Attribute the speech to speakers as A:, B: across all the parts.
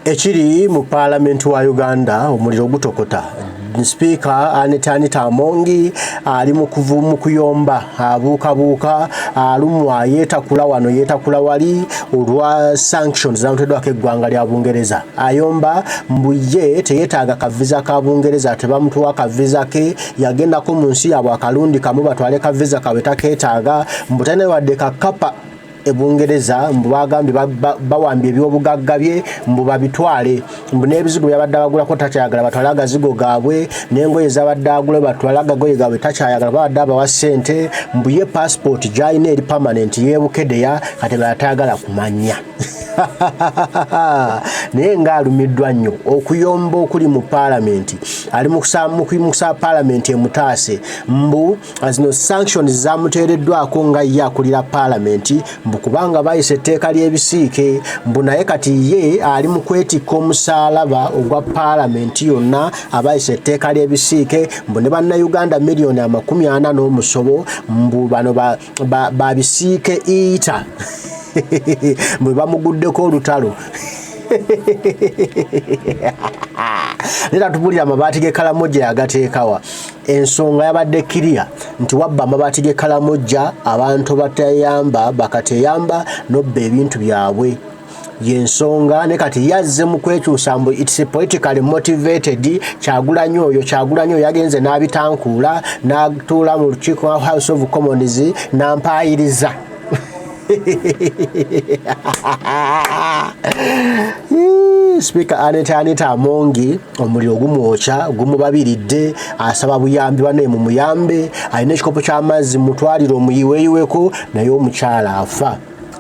A: Ekiri mu Palamenti wa Uganda omuliro gutokota. Sipiika Amongi ali mu kuyomba abuukabuuka alumwa yeetakula wano yeetakula wali olwa sanctions zamuteddwako eggwanga lya Bungereza. Ayomba mbuye teyeetaaga kaviza ka Bungereza tebamutuwa kaviza ke yagendako mu nsi yaabwe akalundi kamu batwale kaviza kawe takeetaaga mbutane wadde kakapa Ebungereza mbu bagambye bawambye ebyobugagga bye mbu babitwale mbu n'ebizigo byabadde bagulako takyayagala batwale agazigo gaabwe n'engoye zabadde agula batwale agagoye gaabwe takyayagala babadde abawa ssente mbu ye passport gy'alina eri permanent y'ebukedeya kati batayagala kumanya naye ng'alumiddwa nnyo okuyomba okuli mu Palamenti ali mu kuyimusa Palamenti emutaase mbu zino sanctions zamuteereddwako nga ye akulira Palamenti kubanga bayise etteeka ly'ebisiike mbu naye kati ye ali mu kwetikka omusaalaba ogwa Palamenti yonna abayise etteeka ly'ebisiike mbu ne bannayuganda miliyoni 40 mbu bano babisiike iyita mbu bamuguddeko olutalo nera tubulira amabaati g'ekalamoja yagateekawa ensonga yabadde kiriya nti wabba amabaati g'ekalamoja abantu batayamba bakateyamba nobba ebintu byabwe yensonga ne kati yazze mu kwekyusa mbu it's politically motivated Kyagulanyi oyo yagenze n'abitankuula n'atuula mu lukiiko House of Commons n'ampayiriza Sipiika Amongi omuliro gumwokya gumubabiridde asaba buyambi bane mu muyambe alina ekikopo ky'amazzi mutwalire omuyiweyiweko naye omukyala afa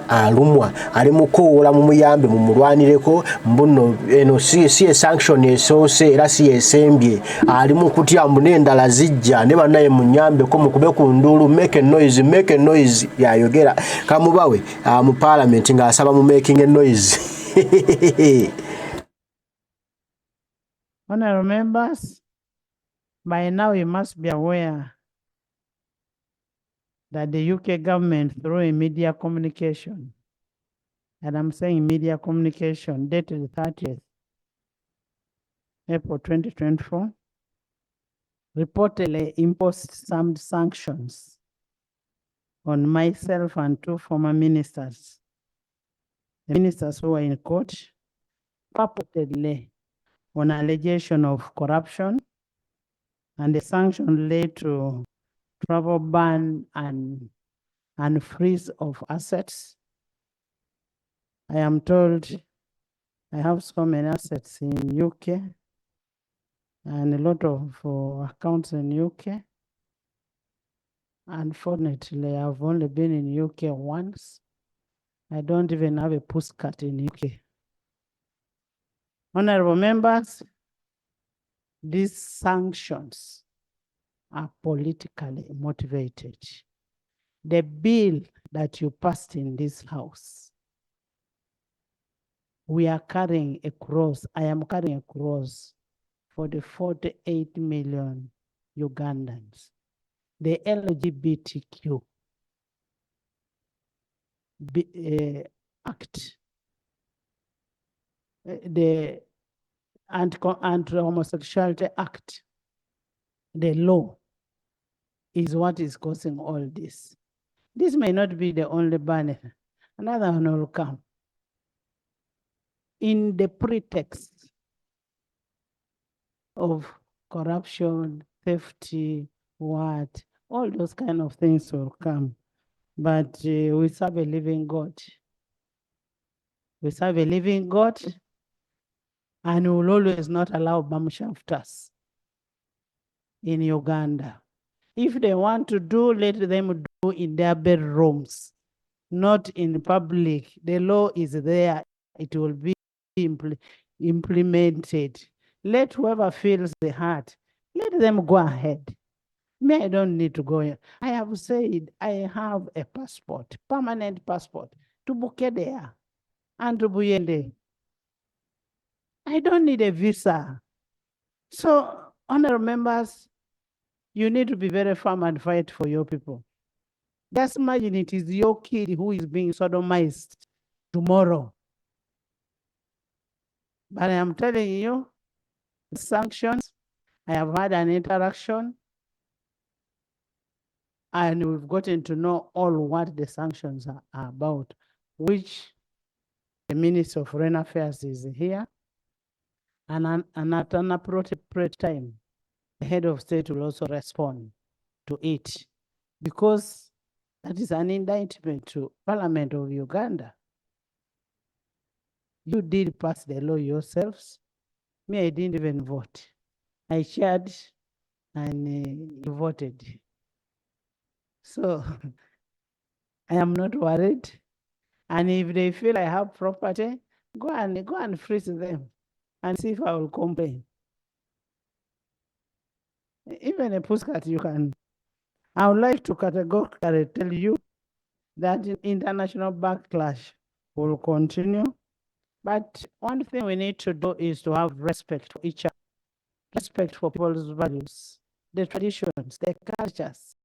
A: alumwa ali mukoola mu muyambe mu mulwanireko mbuno eno si sanction esoose era si esembye ali mu kutya mbu n'endala zijja ne bannaye mu nnyambeko mukube ku nduulu make a noise yayogera kamubawe mu Palamenti ng'asaba mu making a noise.
B: Honourable members, by now you must be aware that the UK government, through a media communication, and I'm saying media communication, dated 30th April 2024, reportedly imposed some sanctions on myself and 2 former ministers. The ministers who were in court, purportedly on allegation of corruption, and the sanction led to travel ban and freeze of assets. I am told I have so many assets in UK and a lot of accounts in UK. Unfortunately, I've only been in UK once. I don't even have a postcard in UK. Honorable members, these sanctions are politically motivated. The bill that you passed in this house, we are carrying a cross. I am carrying a cross for the 48 million Ugandans. The LGBTQ Act, the Anti-Homosexuality Act, the law is what is causing all this. This may not be the only ban. Another one will come. In the pretext of corruption, theft, all those kind of things will come. But we serve a living God. We serve a living God, and we will always not allow bamshafters in Uganda. If they want to do, let them do in their bedrooms, not in public. The law is there. It will be implemented. Let whoever feels the heart, let them go ahead. Me, I don't need to go here. I have said I have a passport, permanent passport, to Bukedea and to Buyende. I don't need a visa. So, honorable members, You need to be very firm and fight for your people. Just imagine it is your kid who is being sodomized tomorrow. But I am telling you, sanctions, I have had an interaction and we've gotten to know all what the sanctions are about, which the Minister of Foreign Affairs is here. And at an appropriate time, the head of state will also respond to it, because that is an indictment to Parliament of Uganda. You did pass the law yourselves. Me, I didn't even vote. I shared and you voted. So I am not worried. And if they feel I have property, go and freeze them and see if I will complain. Even a postcard you can. I would like to categorically tell you that international backlash will continue. But one thing we need to do is to have respect for each other, respect for people's values, the traditions, the cultures.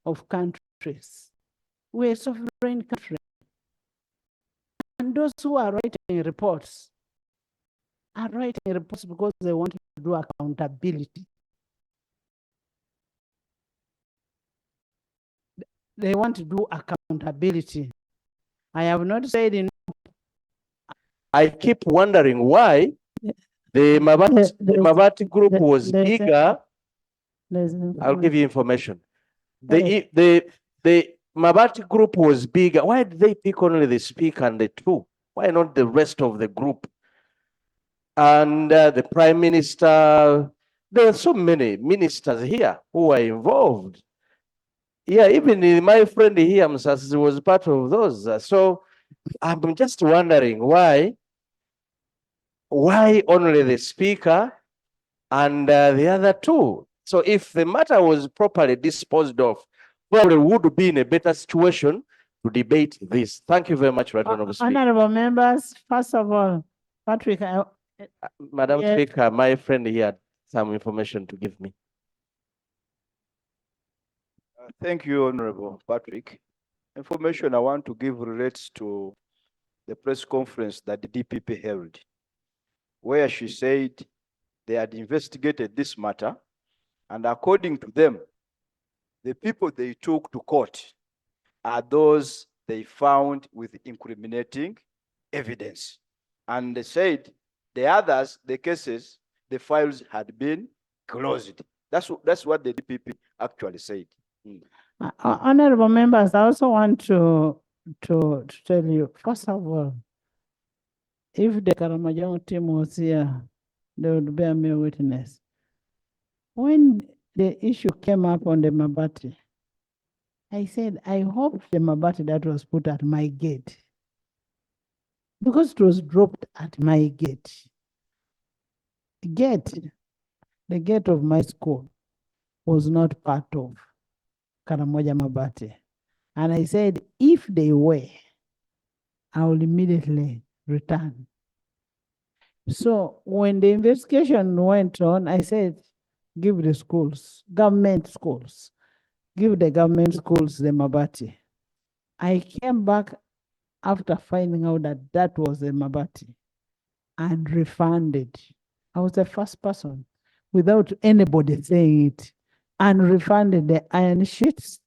B: of countries. We're a sovereign country. And those who are writing reports are writing reports because they want to do accountability. They want to do accountability. I have not said enough.
C: I keep wondering why the Mabati group was bigger. I'll give you information. The Mabati group was bigger. Why did they pick only the speaker and the two? Why not the rest of the group? And the prime minister, there are so many ministers here who are involved. Yeah, even my friend here, Msas, was part of those. So I'm just wondering why only the speaker and the other two? So if the matter was properly disposed of, probably would be in a better situation to debate this. Thank you very much, Right Honorable Speaker.
B: Honorable members, first of all, Patrick,
C: Madam
B: yes.
C: Speaker, my friend here had some information to give me.
D: Thank you, Honorable Patrick. Information I want to give relates to the press conference that the DPP held, where she said they had investigated this matter, and according to them, the people they took to court are those they found with incriminating evidence. And they said the others, the cases, the files had been closed. That's what the DPP actually said.
B: Honorable members, I also want to tell you, first of all, if the Karamojong team was here, they would bear me witness. When the issue came up on the Mabati, I said, I hope the Mabati that was put at my gate, because it was dropped at my gate. The gate of my school was not part of Karamoja Mabati. And I said, if they were, I will immediately return. So when the investigation went on, I said, give the schools, government schools, give the government schools the Mabati. I came back after finding out that that was the Mabati and refunded. I was the first person without anybody saying it, and refunded the iron sheets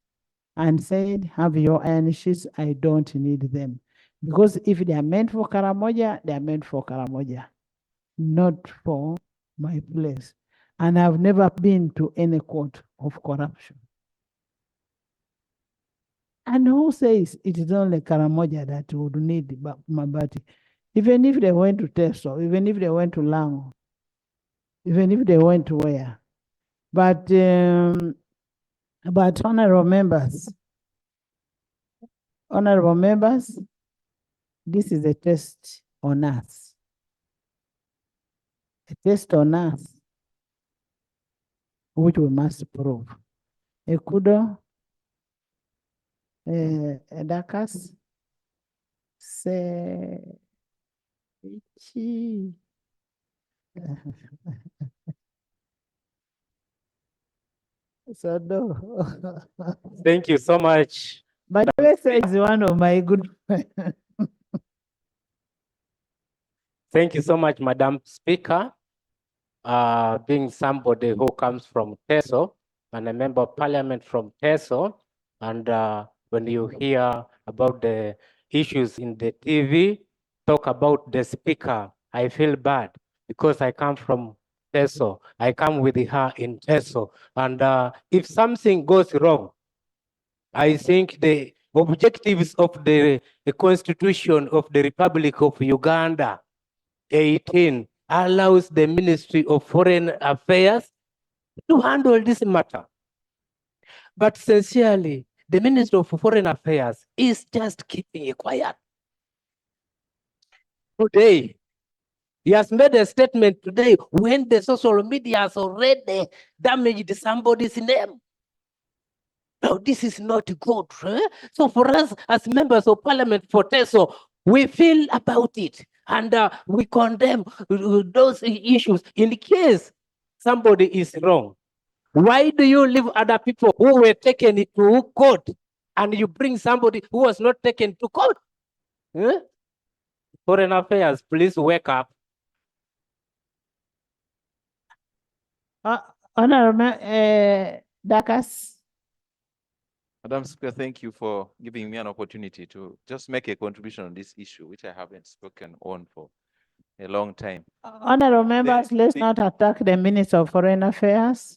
B: and said, have your iron sheets, I don't need them. Because if they are meant for Karamoja, they are meant for Karamoja, not for my place. And I've never been to any court of corruption. And who says it is only Karamoja that would need Mabati? Even if they went to Teso, even if they went to Lango, even if they went to where? But honorable members, this is a test on us. A test on us, which we must prove. Ekudo, Dakas, Ssenyonyi. So no.
C: Thank you so much.
B: But this is one of my good friends.
E: Thank you so much, Madam Speaker. Being somebody who comes from Teso and a member of parliament from Teso, and when you hear about the issues in the TV, talk about the speaker, I feel bad because I come from Teso. I come with her in Teso. And if something goes wrong, I think the objectives of the Constitution of the Republic of Uganda 18 allows the Ministry of Foreign Affairs to handle this matter. But sincerely, the Ministry of Foreign Affairs is just keeping it quiet. Today, he has made a statement today when the social media has already damaged somebody's name. Now, this is not good. So for us as members of parliament for Teso, we feel about it and we condemn those issues. In case somebody is wrong, Why do you leave other people who were taken to court and you bring somebody who was not taken to court? Huh? Foreign Affairs, please wake up.
B: Honorable Dakas.
F: Madam Speaker, thank you for giving me an opportunity to just make a contribution on this issue, which I haven't spoken on for a long time.
B: Honorable members, let's not attack the Minister of Foreign Affairs.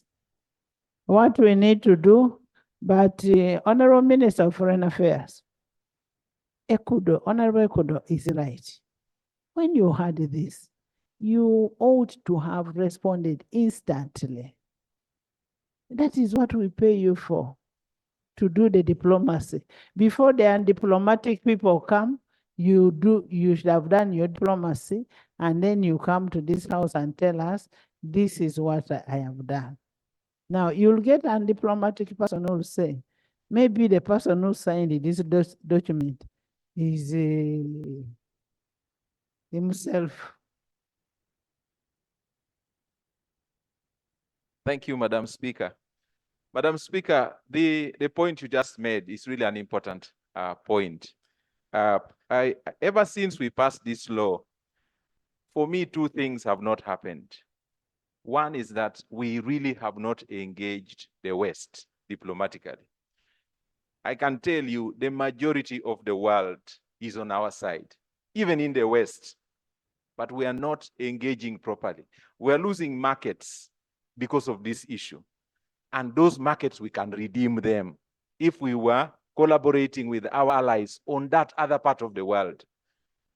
B: What we need to do, but Honorable Minister of Foreign Affairs, Honorable Ekudo is right. When you heard this, you ought to have responded instantly. That is what we pay you for, to do the diplomacy. Before the undiplomatic people come, you should have done your diplomacy, and then you come to this house and tell us, this is what I have done. Now, you'll get an undiplomatic person who will say, maybe the person who signed this document is himself.
F: Thank you, Madam Speaker. Madam Speaker, the point you just made is really an important point. Ever since we passed this law, for me, two things have not happened. One is that we really have not engaged the West diplomatically. I can tell you the majority of the world is on our side, even in the West, but we are not engaging properly. We are losing markets because of this issue. And those markets, we can redeem them if we were collaborating with our allies on that other part of the world.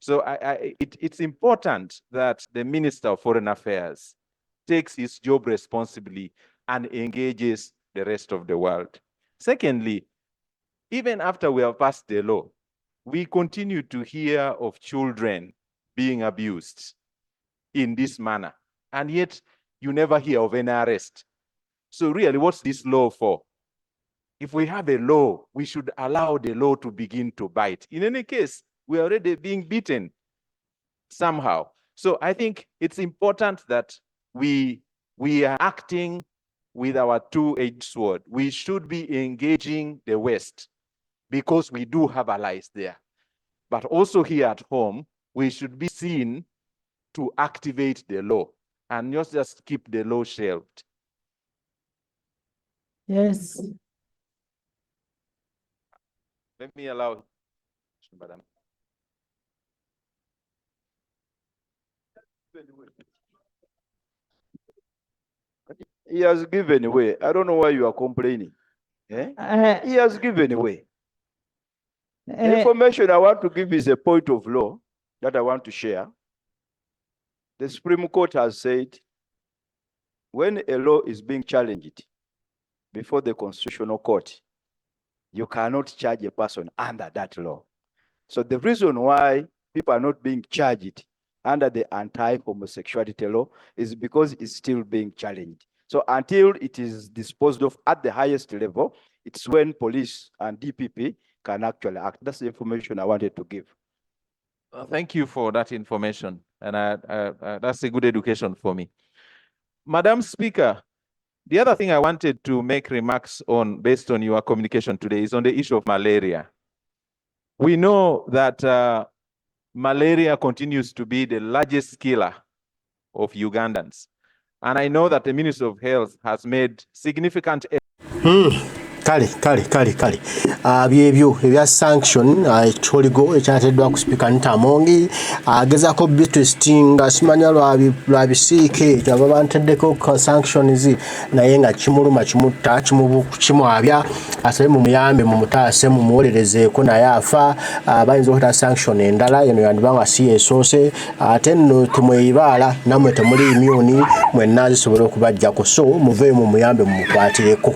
F: So it's important that the Minister of Foreign Affairs takes his job responsibly and engages the rest of the world. Secondly, even after we have passed the law, we continue to hear of children being abused in this manner, and yet you never hear of any arrest. So really, what's this law for? If we have a law, we should allow the law to begin to bite. In any case, we're already being beaten somehow. So I think it's important that we are acting with our two-edged sword. We should be engaging the West because we do have allies there. But also here at home, we should be seen to activate the law and not just keep the law shelved.
B: Yes.
F: Let me allow, Madam.
D: He has given way. I don't know why you are complaining. Eh? He has given way. The information I want to give is a point of law that I want to share. The Supreme Court has said when a law is being challenged before the Constitutional Court, you cannot charge a person under that law. So the reason why people are not being charged under the anti-homosexuality law is because it's still being challenged. So until it is disposed of at the highest level, it's when police and DPP can actually act. That's the information I wanted to give.
F: Thank you for that information. And that's a good education for me. Madam Speaker, the other thing I wanted to make remarks on based on your communication today is on the issue of malaria. We know that malaria continues to be the largest killer of Ugandans. And I know that the Minister of Health has made significant
A: kale byebyo ebya sanction ekitoligo ekyateddwa ku Sipiika Amongi agezaako bitwistinga simanya lwabisiike aba banteddeko sanctions naye nga kimuluma kimutta kimwabya asabe mu muyambe mu mutaase mu muwolerezeeko naye afa bayinza okuta sanction endala eno yandibanga si esoose ate nno temweyibaala nammwe temuli immune mwenna zisobola okubajjako so muveeyo mu muyambe mu mukwatireko.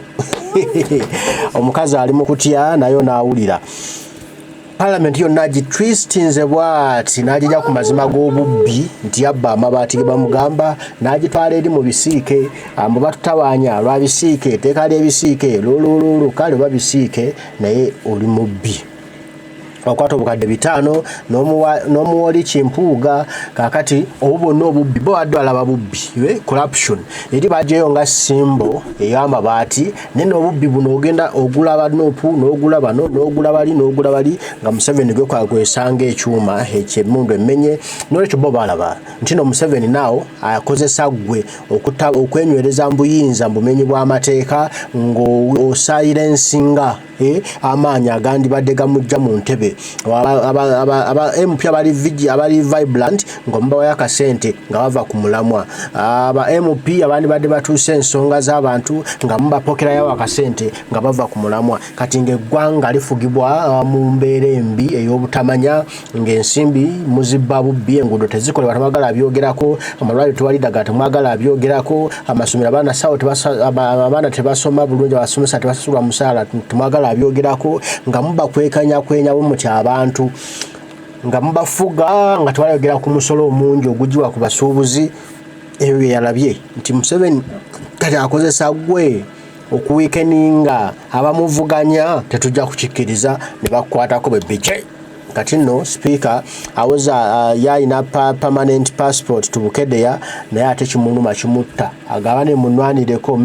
A: Omukazi ali mu kutya nayo naawulira Parliament yonna gitwistinze bw'ati n'agijja ku mazima g'obubbi nti yabba amabaati ge bamugamba n'agitwala eri mu bisiike mbu batutawaanya lwa bisiike etteeka ly'ebisiike loololo kale oba bisiike naye oli mubbi wakwata obukadde 5 n'omuwoli Kimpuuga kakati obubona obubbi bo badde balaba bubbi corruption eri bajeyo nga simbo ey'amabaati nene obubbi buno ogenda ogula Nuupu n'ogula bano n'ogula bali nga Museveni gwe kwesanga ekyuma eky'emmundu emmenye n'olwekyo bo balaba nti no Museveni naawo akozesa gwe okwenywereza mbuyinza mbumenyi bw'amateeka ng'osilensinga amaanyi agandi badde gamujja mu ntebe aba MP abali vibrant ng'omubawa y'akasente nga bava ku mulamwa aba MP abandi badde batuuse ensonga z'abantu nga mubapokerayo akasente nga bava ku mulamwa kati ng'eggwanga lifugibwa mu mbeera embi ey'obutamanya ng'ensimbi muzibba bubbi enguudo tezikolebwa temwagala abyogerako amalwaliro tewali ddagala temwagala abyogerako amasomero abaana tebasoma bulungi abasomesa tebasasulwa musaala temwagala abyogerako nga mubakwekanya muti abantu nga mubafuga nga tebayogera ku musolo omungi ogujiwa ku basuubuzi ebyo bye yalabye nti Museveni kati akozesa gwe okuwikeninga abamuvuganya tetujja kukikkiriza ne bakwatako bebbike kati nno Sipiika awoza yalina permanent passport to Bukedeya naye ate kimuluma kimutta agabane munwanireko